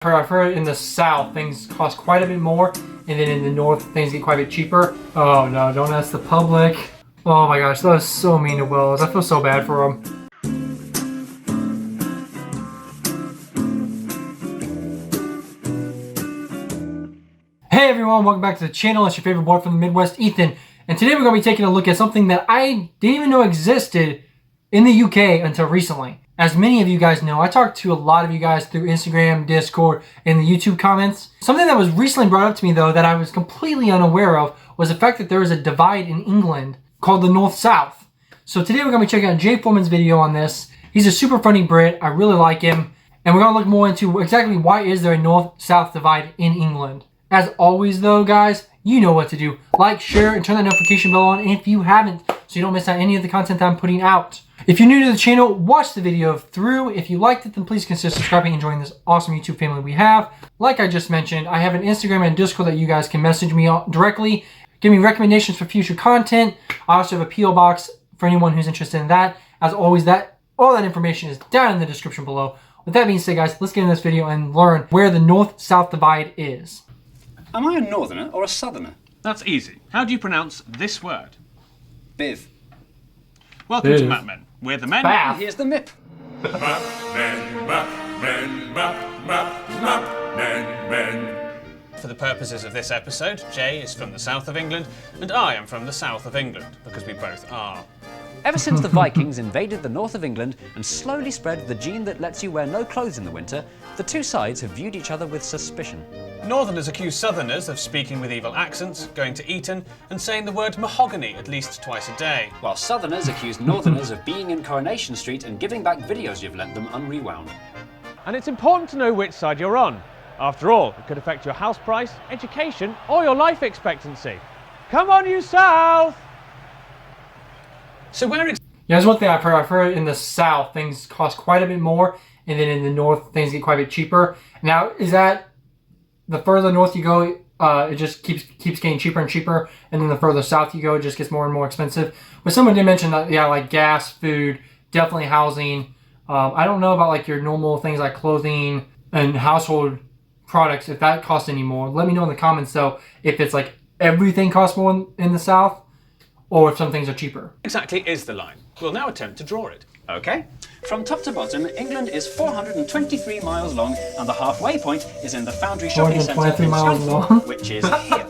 I've heard in the south things cost quite a bit more, and then in the north things get quite a bit cheaper. Oh no, don't ask the public. Oh my gosh, that was so mean to Wills. I feel so bad for him. Hey everyone, welcome back to the channel. It's your favorite boy from the Midwest, Ethan. And today we're going to be taking a look at something that I didn't even know existed in the UK until recently. As many of you guys know, I talked to a lot of you guys through Instagram, Discord, and the YouTube comments. Something that was recently brought up to me though that I was completely unaware of was the fact that there is a divide in England called the North-South. So today we're going to be checking out Jay Foreman's video on this. He's a super funny Brit. I really like him. And we're going to look more into exactly why is there a North-South divide in England. As always though, guys, you know what to do. Like, share, and turn that notification bell on if you haven't, so you don't miss out any of the content that I'm putting out. If you're new to the channel, watch the video through. If you liked it, then please consider subscribing and joining this awesome YouTube family we have. Like I just mentioned, I have an Instagram and Discord that you guys can message me directly. Give me recommendations for future content. I also have a P.O. box for anyone who's interested in that. As always, all that information is down in the description below. With that being said, guys, let's get into this video and learn where the North-South divide is. Am I a northerner or a southerner? That's easy. How do you pronounce this word? Biv. Welcome to Map Men. We're the men. Bath. And here's the MIP. Men. For the purposes of this episode, Jay is from the south of England, and I am from the south of England, because we both are. Ever since the Vikings invaded the north of England and slowly spread the gene that lets you wear no clothes in the winter, the two sides have viewed each other with suspicion. Northerners accuse Southerners of speaking with evil accents, going to Eton, and saying the word mahogany at least twice a day. While Southerners accuse Northerners of being in Coronation Street and giving back videos you've lent them unrewound. And it's important to know which side you're on. After all, it could affect your house price, education, or your life expectancy. Come on, you South! So where Yeah, there's one thing I've heard in the south things cost quite a bit more, and then in the north things get quite a bit cheaper. Now, is that the further north you go, it just keeps getting cheaper and cheaper, and then the further south you go, it just gets more and more expensive? But someone did mention that, yeah, like gas, food, definitely housing. I don't know about like your normal things like clothing and household products, if that costs any more. Let me know in the comments though if it's like everything costs more in the south, or if some things are cheaper. exactly is the line? We'll now attempt to draw it. Okay. From top to bottom, England is 423 miles long, and the halfway point is in the Foundry Shopping Centre in 423 miles Stratford, long? which is here.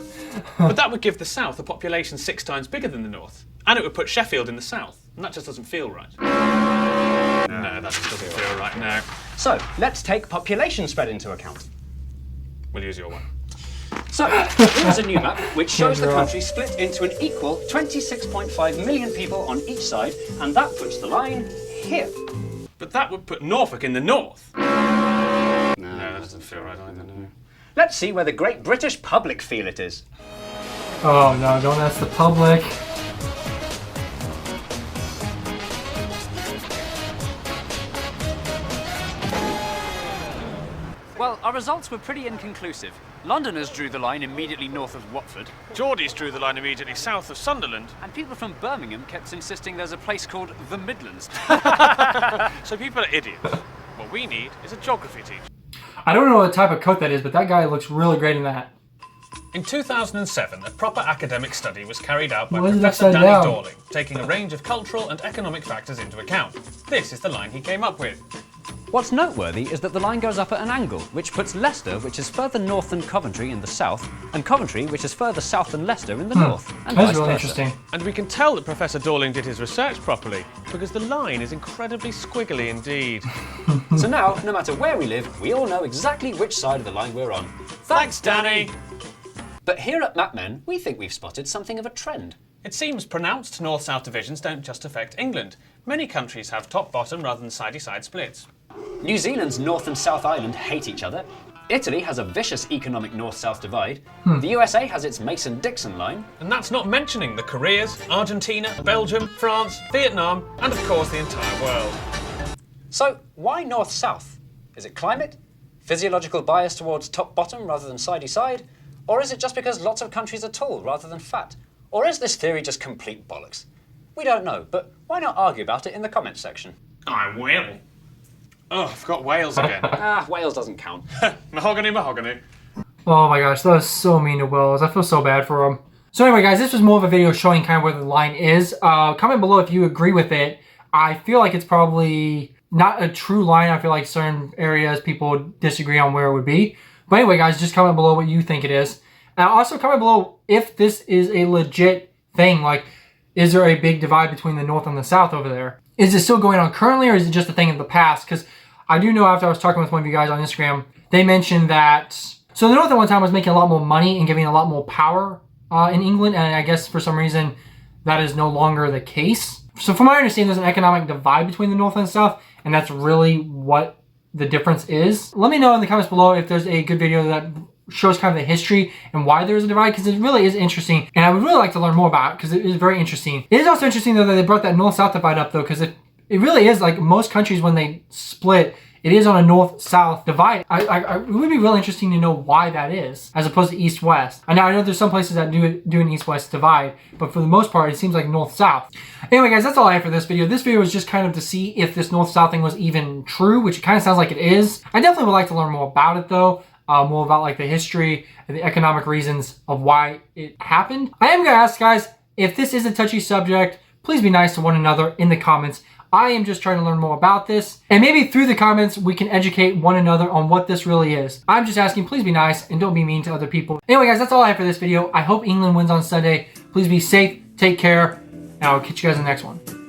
But that would give the south a population 6 times bigger than the north. And it would put Sheffield in the south. And that just doesn't feel right. No, that just doesn't feel right, no. So, let's take population spread into account. We'll use your one. So, here's a new map which shows the country split into an equal 26.5 million people on each side, and that puts the line here. But that would put Norfolk in the north. No, that doesn't feel right either, no. Let's see where the great British public feel it is. Oh no, don't ask the public. Well, our results were pretty inconclusive. Londoners drew the line immediately north of Watford, Geordies drew the line immediately south of Sunderland. and people from Birmingham kept insisting there's a place called the Midlands. So people are idiots. What we need is a geography teacher. I don't know what type of coat that is, but that guy looks really great in that. In 2007, a proper academic study was carried out by Why is it Professor upside Danny down? Dorling, taking a range of cultural and economic factors into account. This is the line he came up with. What's noteworthy is that the line goes up at an angle, which puts Leicester, which is further north than Coventry, in the south, and Coventry, which is further south than Leicester, in the north, and That's vice really versa. interesting. And we can tell that Professor Dorling did his research properly, because the line is incredibly squiggly indeed. So now, no matter where we live, we all know exactly which side of the line we're on. Thanks, Danny! But here at Map Men, we think we've spotted something of a trend. It seems pronounced north-south divisions don't just affect England. Many countries have top-bottom rather than sidey-side splits. New Zealand's North and South Island hate each other. Italy has a vicious economic north-south divide. The USA has its Mason-Dixon line. And that's not mentioning the Koreas, Argentina, Belgium, France, Vietnam, and of course the entire world. So, why north-south? Is it climate? Physiological bias towards top-bottom rather than sidey-side? Or is it just because lots of countries are tall rather than fat? Or is this theory just complete bollocks? We don't know, but why not argue about it in the comments section? I will. Oh, I forgot Wales again. Wales doesn't count. Mahogany, mahogany. Oh my gosh, that was so mean to Wales. I feel so bad for him. So anyway, guys, this was more of a video showing kind of where the line is. Comment below if you agree with it. I feel like it's probably not a true line. I feel like certain areas people disagree on where it would be. But anyway, guys, just comment below what you think it is. And also comment below if this is a legit thing. Like, is there a big divide between the North and the South over there? Is it still going on currently, or is it just a thing of the past? Because I do know after I was talking with one of you guys on Instagram, they mentioned that... So the North at one time was making a lot more money and giving a lot more power in England, and I guess for some reason that is no longer the case. So from my understanding, there's an economic divide between the North and the South, and that's really what the difference is. Let me know in the comments below if there's a good video that shows kind of the history and why there's a divide, because it really is interesting, and I would really like to learn more about it because it is very interesting. It is also interesting though that they brought that North-South divide up though, because it really is like most countries when they split, it is on a North-South divide. It would be really interesting to know why that is, as opposed to East-West. I know there's some places that do an East-West divide, but for the most part, it seems like North-South. Anyway, guys, that's all I have for this video. This video was just kind of to see if this North-South thing was even true, which it kind of sounds like it is. I definitely would like to learn more about it, though. More about like the history and the economic reasons of why it happened. I am going to ask, guys, if this is a touchy subject, please be nice to one another in the comments. I am just trying to learn more about this, and maybe through the comments we can educate one another on what this really is. I'm just asking, please be nice and don't be mean to other people. Anyway, guys, that's all I have for this video. I hope England wins on Sunday. Please be safe, take care, and I'll catch you guys in the next one.